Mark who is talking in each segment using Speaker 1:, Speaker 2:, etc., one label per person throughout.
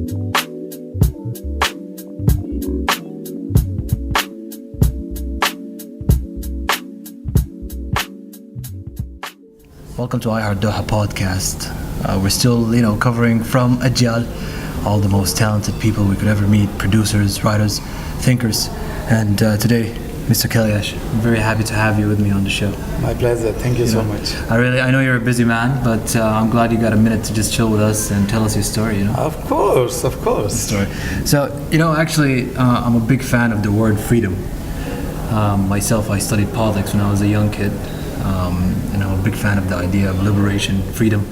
Speaker 1: Welcome to Heart Doha PodCast. We're still, covering from Ajyal, all the most talented people we could ever meet, producers, writers, thinkers. And today, Mr. Kailash, I'm very happy to have you with me on the show.
Speaker 2: My pleasure. Thank you so much.
Speaker 1: I know you're a busy man, but I'm glad you got a minute to just chill with us and tell us your story,
Speaker 2: Of course.
Speaker 1: Story. So, actually, I'm a big fan of the word freedom. Myself, I studied politics when I was a young kid. And I'm a big fan of the idea of liberation, freedom,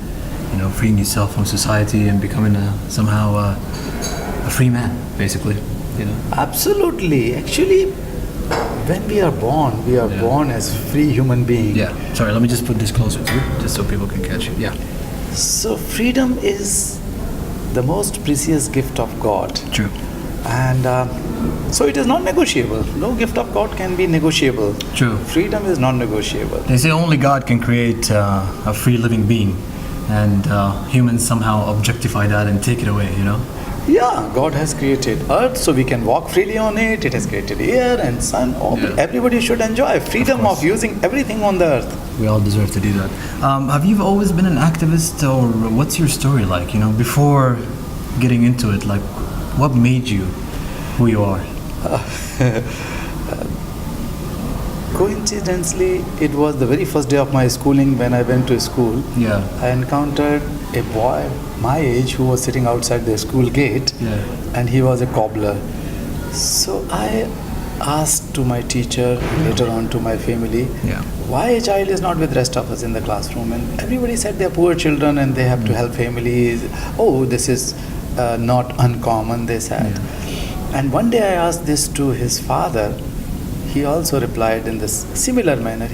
Speaker 1: freeing yourself from society and becoming somehow a free man, basically,
Speaker 2: Absolutely. Actually, when we are born as free human beings.
Speaker 1: Yeah. Sorry, let me just put this closer to you, just so people can catch it. Yeah.
Speaker 2: So freedom is the most precious gift of God.
Speaker 1: True.
Speaker 2: And so it is not negotiable. No gift of God can be negotiable.
Speaker 1: True.
Speaker 2: Freedom is non-negotiable.
Speaker 1: They say only God can create a free living being, and humans somehow objectify that and take it away,
Speaker 2: Yeah, God has created earth so we can walk freely on it. It has created air and sun. Everybody should enjoy freedom of using everything on the earth.
Speaker 1: We all deserve to do that. Have you always been an activist, or what's your story like? Before getting into it, like, what made you who you are?
Speaker 2: Coincidentally, it was the very first day of my schooling when I went to school.
Speaker 1: Yeah.
Speaker 2: I encountered a boy my age who was sitting outside the school gate, and he was a cobbler. So I asked to my teacher, later on to my family, why a child is not with rest of us in the classroom? And everybody said they're poor children and they have to help families. Oh, this is not uncommon, they said. And one day I asked this to his father. He also replied in this similar manner,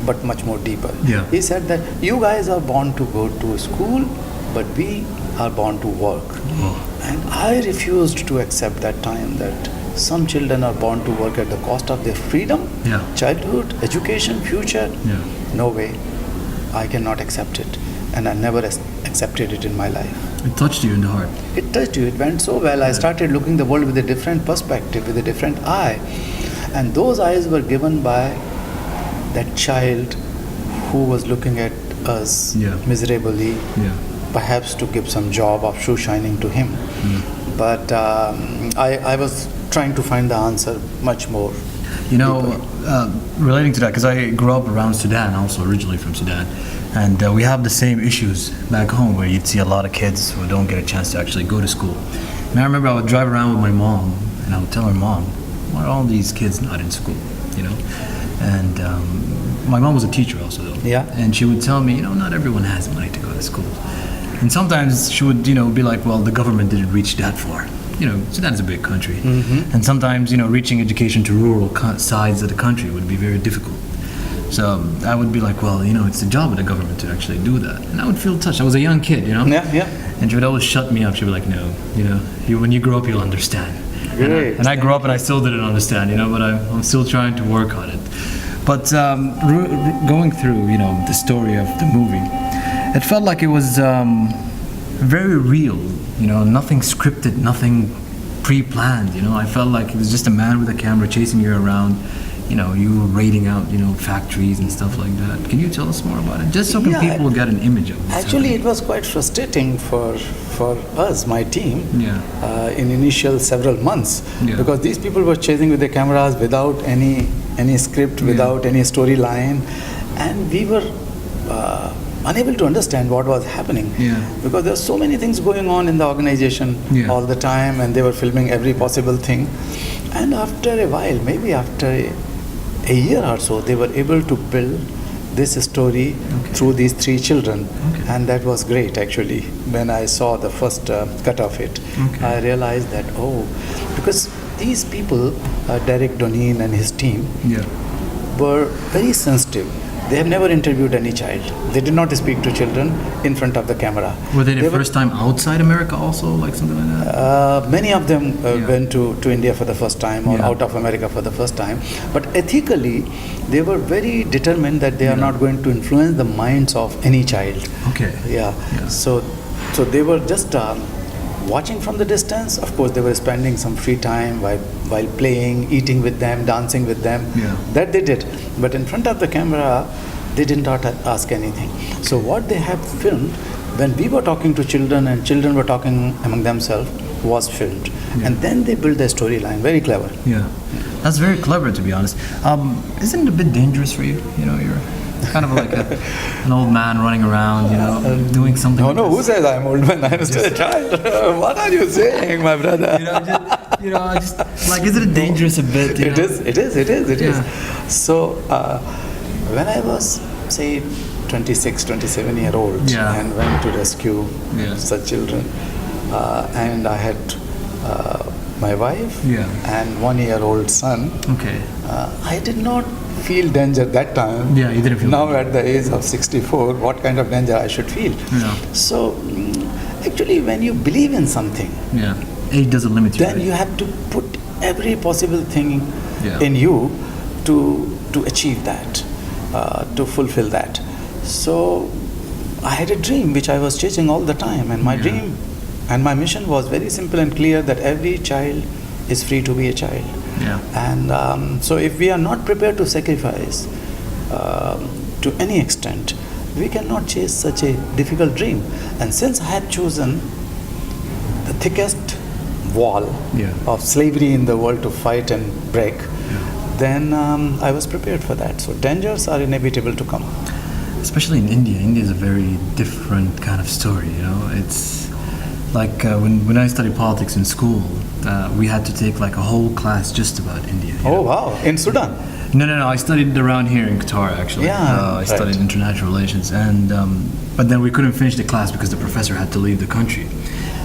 Speaker 2: but much more deeper. He said that you guys are born to go to school, but we are born to work. And I refused to accept that time that some children are born to work at the cost of their freedom, childhood, education, future. No way. I cannot accept it. And I never accepted it in my life.
Speaker 1: It touched you in the heart.
Speaker 2: It touched you. It went so well. I started looking the world with a different perspective, with a different eye. And those eyes were given by that child who was looking at us miserably, perhaps to give some job of shoe shining to him. But I was trying to find the answer much more.
Speaker 1: Relating to that, because I grew up around Sudan, also originally from Sudan, and we have the same issues back home where you'd see a lot of kids who don't get a chance to actually go to school. And I remember I would drive around with my mom, and I would tell her, Mom, why are all these kids not in school, And my mom was a teacher also, though. And she would tell me, not everyone has money to go to school. And sometimes she would, be like, well, the government didn't reach that far. Sudan is a big country. And sometimes, reaching education to rural sides of the country would be very difficult. So I would be like, well, it's the job of the government to actually do that. And I would feel touched. I was a young kid, And she would always shut me up. She'd be like, no, when you grow up, you'll understand. And I grew up and I still didn't understand, but I'm still trying to work on it. But going through, the story of the movie, it felt like it was very real, nothing scripted, nothing pre-planned, I felt like it was just a man with a camera chasing you around, you were raiding out, factories and stuff like that. Can you tell us more about it? Just so people get an image of it.
Speaker 2: Actually, it was quite frustrating for us, my team, in initial several months, because these people were chasing with their cameras without any script, without any storyline, and we were unable to understand what was happening, because there were so many things going on in the organization all the time, and they were filming every possible thing. And after a while, maybe after a year or so, they were able to build this story through these three children, and that was great. Actually, when I saw the first cut of it, I realized that because these people, Derek Doneen and his team, were very sensitive. They have never interviewed any child. They did not speak to children in front of the camera.
Speaker 1: Were they the first time outside America also, like something like that?
Speaker 2: Many of them went to India for the first time, or out of America for the first time. But ethically, they were very determined that they are not going to influence the minds of any child. So they were just watching from the distance, of course, they were spending some free time while playing, eating with them, dancing with them.
Speaker 1: Yeah.
Speaker 2: That they did. But in front of the camera, they did not ask anything. So what they have filmed, when we were talking to children and children were talking among themselves, was filmed.
Speaker 1: Yeah.
Speaker 2: And then they built their storyline. Very clever.
Speaker 1: Yeah, that's very clever, to be honest. Isn't it a bit dangerous for you? You know, you're kind of like an old man running around, you know, doing something.
Speaker 2: No,
Speaker 1: like
Speaker 2: who says I'm old man? I'm still a child. What are you saying, my brother?
Speaker 1: Just like, is it dangerous a bit?
Speaker 2: It is.
Speaker 1: Yeah.
Speaker 2: So, when I was, say, 26, 27-year-old,
Speaker 1: Yeah.
Speaker 2: and went to rescue such children, and I had my wife
Speaker 1: Yeah.
Speaker 2: and 1-year-old son,
Speaker 1: Okay.
Speaker 2: I did not feel danger that time.
Speaker 1: Yeah, you didn't feel
Speaker 2: Now
Speaker 1: danger.
Speaker 2: at the age of 64, what kind of danger I should feel?
Speaker 1: Yeah.
Speaker 2: So, actually, when you believe in something,
Speaker 1: Yeah. Age doesn't limit you.
Speaker 2: then
Speaker 1: right?
Speaker 2: you have to put every possible thing
Speaker 1: Yeah.
Speaker 2: in you to achieve that, to fulfill that. So I had a dream which I was chasing all the time, and my
Speaker 1: Yeah.
Speaker 2: dream and my mission was very simple and clear, that every child is free to be a child.
Speaker 1: Yeah.
Speaker 2: And so if we are not prepared to sacrifice to any extent, we cannot chase such a difficult dream. And since I had chosen the thickest wall
Speaker 1: Yeah.
Speaker 2: of slavery in the world to fight and break, then I was prepared for that. So dangers are inevitable to come.
Speaker 1: Especially in India. India is a very different kind of story, you know. It's like when I studied politics in school, we had to take like a whole class just about India. you
Speaker 2: Oh
Speaker 1: know.
Speaker 2: wow! In Sudan.
Speaker 1: No. I studied around here in Qatar, actually.
Speaker 2: Yeah,
Speaker 1: I studied
Speaker 2: right.
Speaker 1: international relations, and but then we couldn't finish the class because the professor had to leave the country,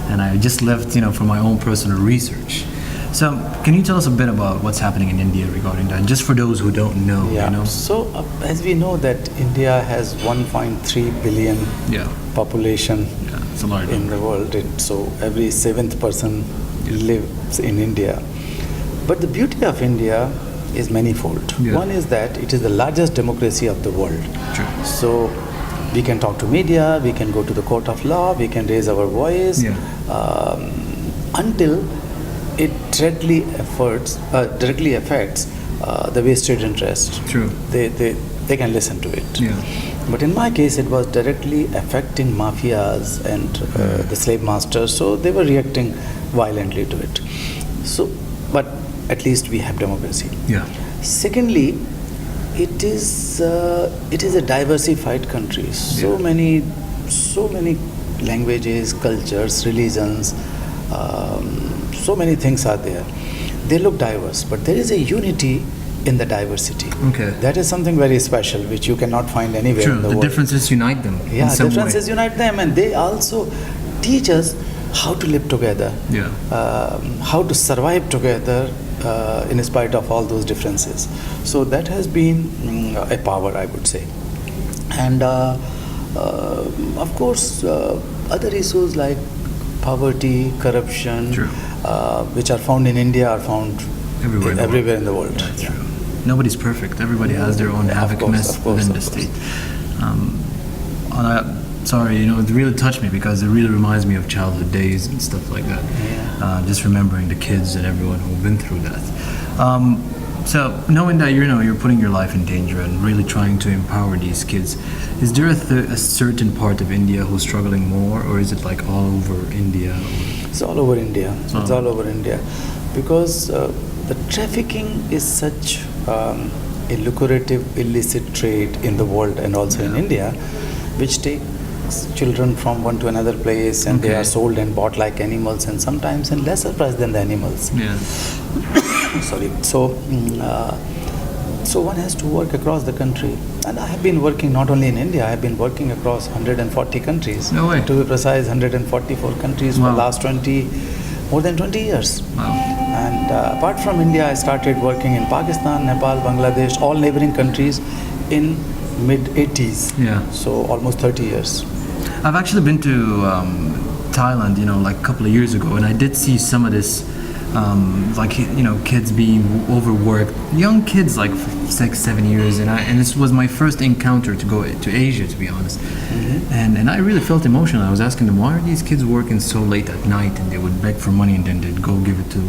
Speaker 1: and I just left, you know, for my own personal research. So, can you tell us a bit about what's happening in India regarding that, just for those who don't know?
Speaker 2: Yeah.
Speaker 1: You know?
Speaker 2: So as we know that India has 1.3 billion
Speaker 1: Yeah.
Speaker 2: population
Speaker 1: Yeah. It's a large
Speaker 2: in
Speaker 1: number.
Speaker 2: the world. So every seventh person lives in India. But the beauty of India is manifold.
Speaker 1: Yeah.
Speaker 2: One is that it is the largest democracy of the world.
Speaker 1: True.
Speaker 2: So we can talk to media, we can go to the court of law, we can raise our voice,
Speaker 1: Yeah.
Speaker 2: until it directly affects the vested interest.
Speaker 1: True.
Speaker 2: They can listen to it.
Speaker 1: Yeah.
Speaker 2: But in my case, it was directly affecting mafias and the slave masters, so they were reacting violently to it. So, but at least we have democracy.
Speaker 1: Yeah.
Speaker 2: Secondly, it is a diversified country. So
Speaker 1: Yeah.
Speaker 2: many languages, cultures, religions, so many things are there. They look diverse, but there is a unity in the diversity.
Speaker 1: Okay.
Speaker 2: That is something very special, which you cannot find anywhere
Speaker 1: True.
Speaker 2: in the
Speaker 1: The
Speaker 2: world.
Speaker 1: differences unite them.
Speaker 2: Yeah,
Speaker 1: in some
Speaker 2: differences
Speaker 1: way.
Speaker 2: unite them, and they also teach us how to live together,
Speaker 1: Yeah.
Speaker 2: how to survive together in spite of all those differences. So that has been a power, I would say. And of course, other issues like poverty, corruption,
Speaker 1: True.
Speaker 2: which are found in India, are found
Speaker 1: Everywhere in the
Speaker 2: in the world.
Speaker 1: Yeah, it's true. Nobody's perfect. Everybody has their own
Speaker 2: Yeah, of
Speaker 1: havocness
Speaker 2: course,
Speaker 1: within
Speaker 2: of
Speaker 1: the
Speaker 2: course.
Speaker 1: state. Sorry, you know, it really touched me because it really reminds me of childhood days and stuff like that.
Speaker 2: Yeah.
Speaker 1: Just remembering the kids and everyone who've been through that. So knowing that you're putting your life in danger and really trying to empower these kids, is there a certain part of India who's struggling more, or is it like all over India?
Speaker 2: It's all over India. It's
Speaker 1: Oh.
Speaker 2: all over India, because the trafficking is such a lucrative illicit trade in the world and also in
Speaker 1: Yeah.
Speaker 2: India, which takes children from one to another place, and they
Speaker 1: Okay.
Speaker 2: are sold and bought like animals, and sometimes in lesser price than the animals.
Speaker 1: Yeah.
Speaker 2: Sorry. So one has to work across the country, and I have been working not only in India. I have been working across 140 countries.
Speaker 1: No way.
Speaker 2: To be precise, 144 countries for
Speaker 1: Wow.
Speaker 2: last more than 20 years.
Speaker 1: Wow.
Speaker 2: And apart from India, I started working in Pakistan, Nepal, Bangladesh, all neighboring countries in mid-80s.
Speaker 1: Yeah.
Speaker 2: So almost 30 years.
Speaker 1: I've actually been to Thailand, you know, like a couple of years ago, and I did see some of this like kids being overworked, young kids like 6-7 years, and this was my first encounter to go to Asia, to be honest. And I really felt emotional. I was asking them, why are these kids working so late at night, and they would beg for money and then they'd go give it to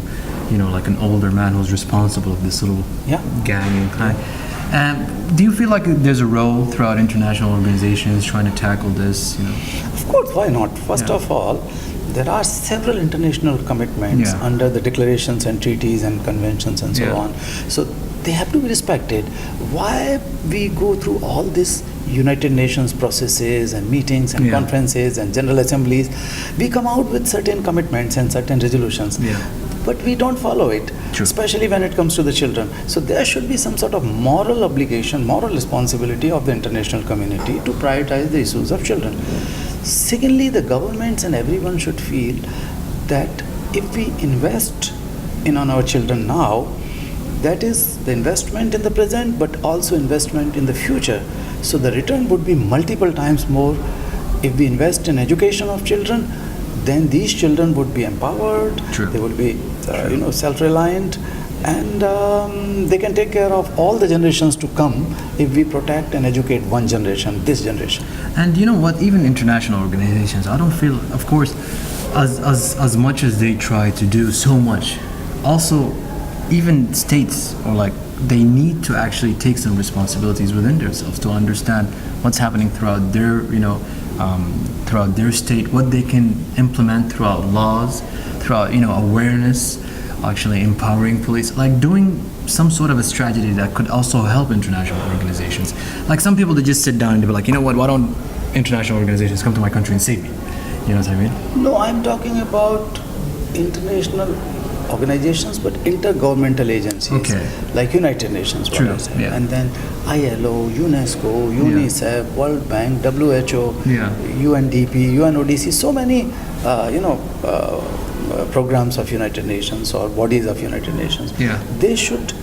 Speaker 1: like an older man who's responsible of this little gang and clan. Do you feel like there's a role throughout international organizations trying to tackle this?
Speaker 2: Of course, why not? First of all, there are several international commitments under the declarations and treaties and conventions and so on. So they have to be respected. Why we go through all this United Nations processes and meetings and conferences and general assemblies, we come out with certain commitments and certain resolutions. But we don't follow it, especially when it comes to the children. So there should be some sort of moral obligation, moral responsibility of the international community to prioritize the issues of children. Secondly, the governments and everyone should feel that if we invest on our children now, that is the investment in the present, but also investment in the future. So the return would be multiple times more. If we invest in education of children, then these children would be empowered. They would be self-reliant, and they can take care of all the generations to come if we protect and educate one generation, this generation.
Speaker 1: And you know what, even international organizations, I don't feel, of course, as much as they try to do so much, also even states they need to actually take some responsibilities within themselves to understand what's happening throughout their throughout their state, what they can implement throughout laws, throughout awareness, actually empowering police, like doing some sort of a strategy that could also help international organizations. Like some people, they just sit down and they be like, why don't international organizations come to my country and save me? You know what I mean?
Speaker 2: No, I'm talking about international organizations, but intergovernmental agencies, like United Nations, and then ILO, UNESCO, UNICEF, World Bank, WHO, UNDP, UNODC, so many, programs of United Nations or bodies of United Nations. They should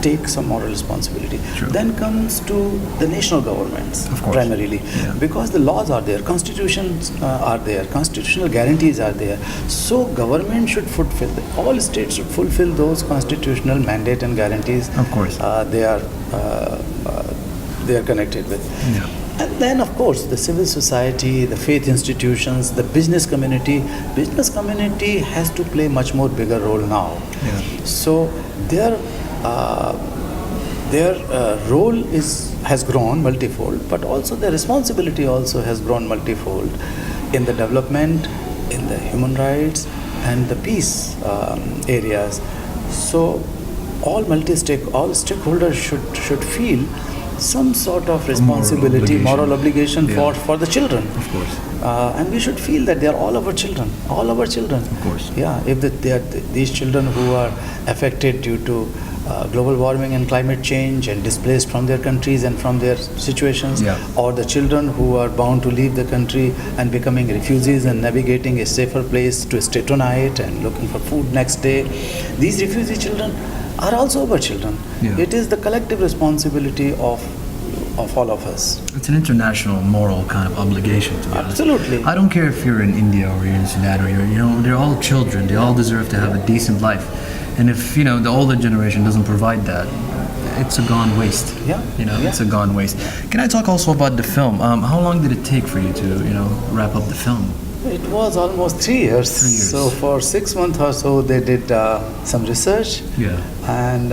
Speaker 2: take some moral responsibility. Then comes to the national governments, primarily, because the laws are there, constitutions are there, constitutional guarantees are there. So government should fulfill, all states should fulfill those constitutional mandate and guarantees. They are connected with. And then, of course, the civil society, the faith institutions, the business community has to play much more bigger role now. So their role has grown multifold, but also their responsibility also has grown multifold in the development, in the human rights, and the peace areas. So all stakeholders should feel some sort of responsibility, moral obligation for the children.
Speaker 1: Of course.
Speaker 2: And we should feel that they are all our children.
Speaker 1: Of course.
Speaker 2: If they are these children who are affected due to global warming and climate change and displaced from their countries and from their situations, or the children who are bound to leave the country and becoming refugees and navigating a safer place to stay tonight and looking for food next day. These refugee children are also our children. It is the collective responsibility of all of us.
Speaker 1: It's an international moral kind of obligation, to be honest.
Speaker 2: Absolutely.
Speaker 1: I don't care if you're in India or you're in Sudan or they're all children. They all deserve to have a decent life. And if the older generation doesn't provide that, it's a gone waste. It's a gone waste. Can I talk also about the film? How long did it take for you to wrap up the film?
Speaker 2: It was almost 3 years.
Speaker 1: 3 years.
Speaker 2: So for 6 months or so, they did some research. And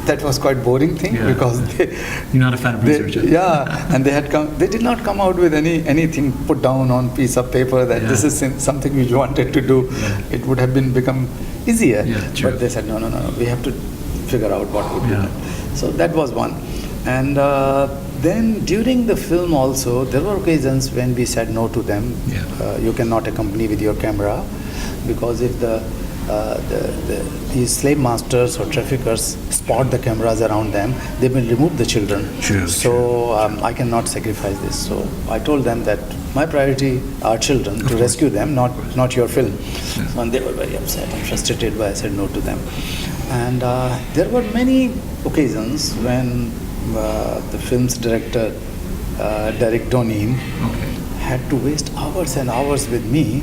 Speaker 2: that was quite boring thing because
Speaker 1: you're not a fan of research.
Speaker 2: And they did not come out with anything put down on piece of paper that this is something we wanted to do. It would have become easier. But they said no, we have to figure out what would be done. So that was one. And then during the film also, there were occasions when we said no to them. You cannot accompany with your camera, because if these slave masters or traffickers spot the cameras around them, they will remove the children. I cannot sacrifice this. So I told them that my priority are children, to rescue them, not your film. And they were very upset and frustrated, but I said no to them. And there were many occasions when the film's director, Derek Donin, had to waste hours and hours with me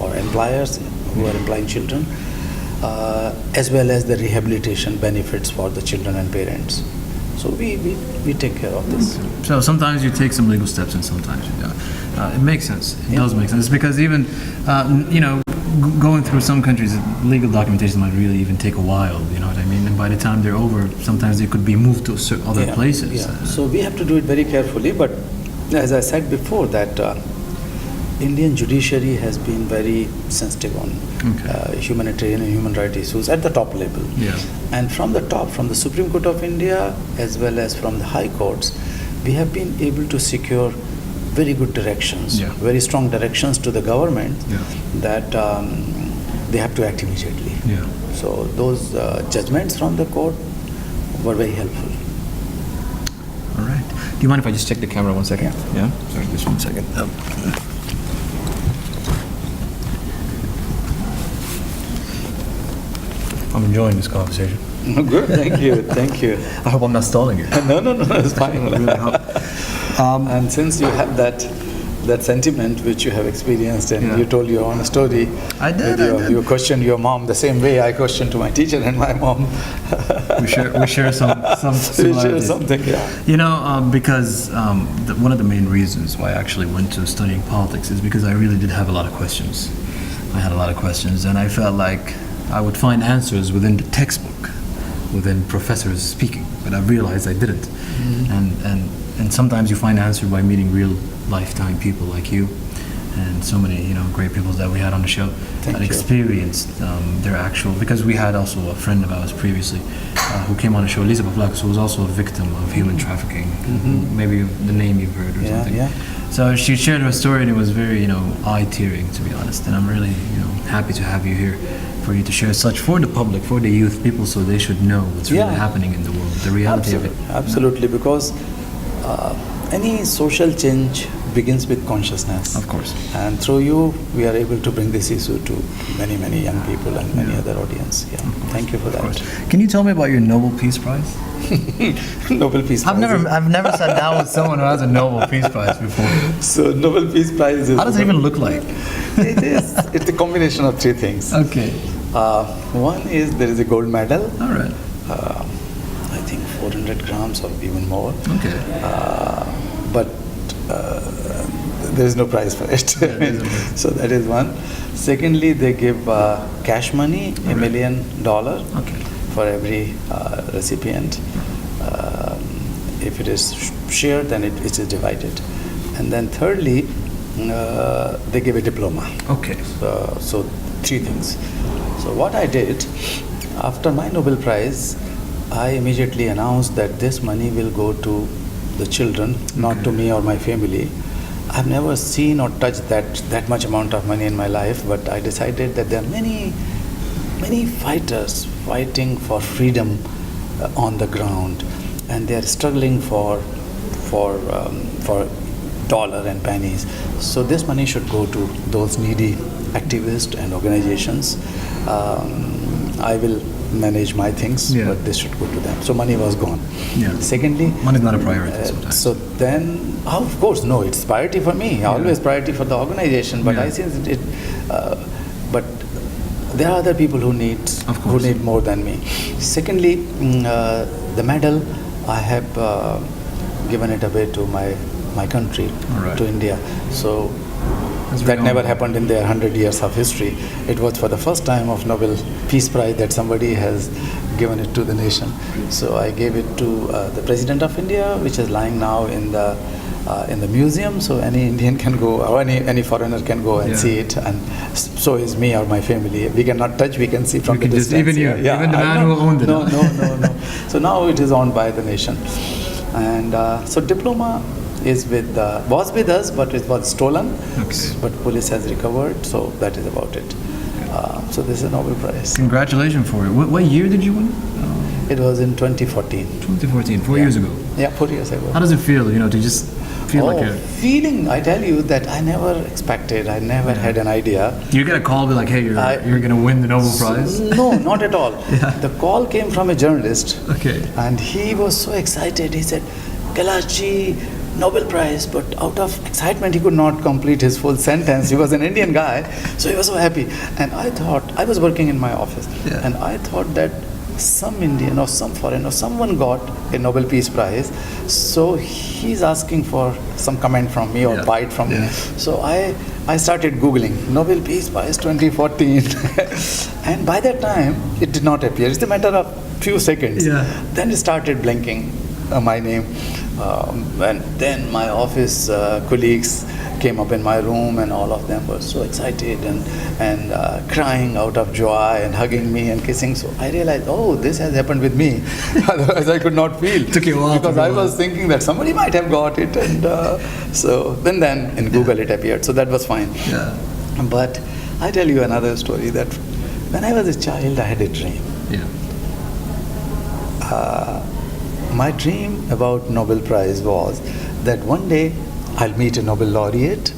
Speaker 2: or employers who are employing children, as well as the rehabilitation benefits for the children and parents. So we take care of this.
Speaker 1: So sometimes you take some legal steps and sometimes you don't. It makes sense. It does make sense because even, going through some countries, legal documentation might really even take a while, you know what I mean? And by the time they're over, sometimes they could be moved to other places.
Speaker 2: Yeah. So we have to do it very carefully, but as I said before that Indian judiciary has been very sensitive on humanitarian and human rights issues at the top level.
Speaker 1: Yeah.
Speaker 2: And from the top, from the Supreme Court of India as well as from the high courts, we have been able to secure very good directions, very strong directions to the government that they have to act immediately.
Speaker 1: Yeah.
Speaker 2: So those judgments from the court were very helpful.
Speaker 1: All right. Do you mind if I just check the camera 1 second? Yeah. Sorry, just 1 second. I'm enjoying this conversation.
Speaker 2: Good, thank you, thank you.
Speaker 1: I hope I'm not stalling you.
Speaker 2: No, it's fine.
Speaker 1: Really hope.
Speaker 2: And since you have that sentiment which you have experienced, and you told your own story,
Speaker 1: I did.
Speaker 2: You questioned your mom the same way I questioned to my teacher and my mom.
Speaker 1: we share some similarities.
Speaker 2: We share something, yeah.
Speaker 1: You know, because one of the main reasons why I actually went to studying politics is because I really did have a lot of questions. I had a lot of questions, and I felt like I would find answers within the textbook, within professors speaking, but I realized I didn't. Mm-hmm. And sometimes you find answers by meeting real lifetime people like you, and so many great people that we had on the show that experienced their actual. Because we had also a friend of ours previously who came on the show, Elizabeth Lux, who was also a victim of human trafficking. Mm-hmm. Maybe the name you've heard or something. Yeah. So she shared her story, and it was very eye-tearing, to be honest. And I'm really happy to have you here, for you to share such for the public, for the youth people, so they should know what's really happening in the world, the reality of it.
Speaker 2: Absolutely, because any social change begins with consciousness.
Speaker 1: Of course.
Speaker 2: And through you, we are able to bring this issue to many, many young people and many other audience. Yeah. Thank you for that.
Speaker 1: Can you tell me about your Nobel Peace Prize?
Speaker 2: Nobel Peace Prize.
Speaker 1: I've never sat down with someone who has a Nobel Peace Prize before.
Speaker 2: So Nobel Peace Prize is...
Speaker 1: How does it even look like?
Speaker 2: It's a combination of three things.
Speaker 1: Okay.
Speaker 2: One is there is a gold medal.
Speaker 1: All right.
Speaker 2: I think 400 grams or even more.
Speaker 1: Okay.
Speaker 2: But there is no prize for it. So that is one. Secondly, they give cash money, $1 million for every recipient. If it is shared, then it is divided. And then thirdly, they give a diploma.
Speaker 1: Okay.
Speaker 2: So three things. So what I did, after my Nobel Prize, I immediately announced that this money will go to the children, not to me or my family. I've never seen or touched that much amount of money in my life, but I decided that there are many fighters fighting for freedom on the ground, and they are struggling for dollar and pennies. So this money should go to those needy activists and organizations. I will manage my things, but this should go to them. So money was gone. Yeah. Secondly,
Speaker 1: money is not a priority sometimes.
Speaker 2: So then, of course, no, it's priority for me. Always priority for the organization. But I think it. But there are other people who need more than me. Secondly, the medal, I have given it away to my country, to India. So that never happened in their 100 years of history. It was for the first time of Nobel Peace Prize that somebody has given it to the nation. So I gave it to the President of India, which is lying now in the museum. So any Indian can go, or any foreigner can go and see it. And so is me or my family. We cannot touch. We can see from the distance.
Speaker 1: Even you, even the man who owned it.
Speaker 2: No. So now it is owned by the nation. And so diploma was with us, but it was stolen. But police has recovered, so that is about it. So this is a Nobel Prize.
Speaker 1: Congratulations for it. What year did you win?
Speaker 2: It was in 2014.
Speaker 1: 2014, 4 years ago.
Speaker 2: Yeah, 4 years ago.
Speaker 1: How does it feel, to just feel like a...
Speaker 2: feeling, I tell you, that I never expected, I never had an idea.
Speaker 1: You get a call, be like, hey, you're going to win the Nobel Prize?
Speaker 2: No, not at all. The call came from a journalist.
Speaker 1: Okay.
Speaker 2: And he was so excited. He said, Kailash ji, Nobel Prize, but out of excitement, he could not complete his full sentence. He was an Indian guy, so he was so happy. And I thought, I was working in my office, and I thought that some Indian or some foreigner, someone got a Nobel Peace Prize, so he's asking for some comment from me or bite from me. So I started Googling Nobel Peace Prize 2014, and by that time it did not appear. It's a matter of few seconds. Then it started blinking my name, and then my office colleagues came up in my room, and all of them were so excited and crying out of joy and hugging me and kissing. So I realized, oh, this has happened with me. Otherwise, I could not feel.
Speaker 1: Took you a while
Speaker 2: because I was thinking that somebody might have got it, and so then in Google it appeared. So that was fine. But I tell you another story that when I was a child, I had a dream. My dream about Nobel Prize was that one day I'll meet a Nobel laureate,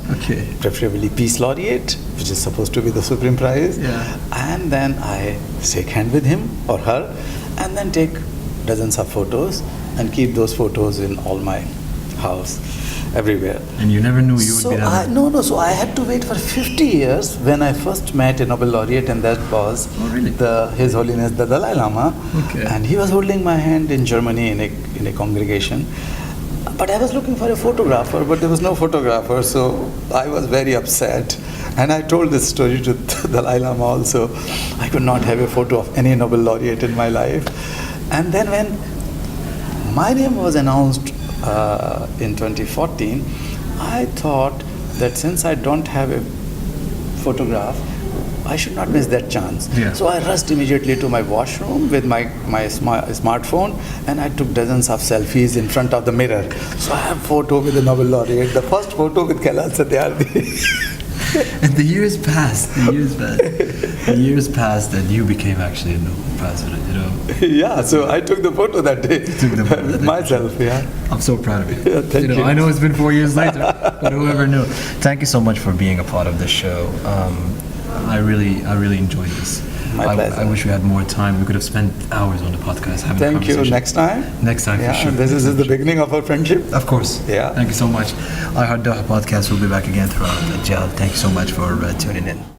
Speaker 2: preferably Peace Laureate, which is supposed to be the supreme prize, and then I shake hand with him or her, and then take dozens of photos and keep those photos in all my house, everywhere.
Speaker 1: And you never knew you would be that.
Speaker 2: No. So I had to wait for 50 years when I first met a Nobel laureate, and that was His Holiness the Dalai Lama, and he was holding my hand in Germany in a congregation. But I was looking for a photographer, but there was no photographer, so I was very upset. And I told this story to Dalai Lama also. I could not have a photo of any Nobel laureate in my life. And then when my name was announced in 2014, I thought that since I don't have a photograph, I should not miss that chance. So I rushed immediately to my washroom with my smartphone, and I took dozens of selfies in front of the mirror. So I have a photo with the Nobel laureate, the first photo with Kailash Satyarthi.
Speaker 1: And the years passed, and you became actually a Nobel president, you know.
Speaker 2: So I took the photo that day with myself,
Speaker 1: I'm so proud of you.
Speaker 2: Thank you.
Speaker 1: I know it's been 4 years later, but whoever knew. Thank you so much for being a part of this show. I really enjoyed this.
Speaker 2: My pleasure.
Speaker 1: I wish we had more time. We could have spent hours on the podcast having a
Speaker 2: conversation. Thank you. Next time,
Speaker 1: for sure.
Speaker 2: This is the beginning of our friendship.
Speaker 1: Of course. Thank you so much. Heart Doha PodCast will be back again throughout Ajyal. Thank you so much for tuning in.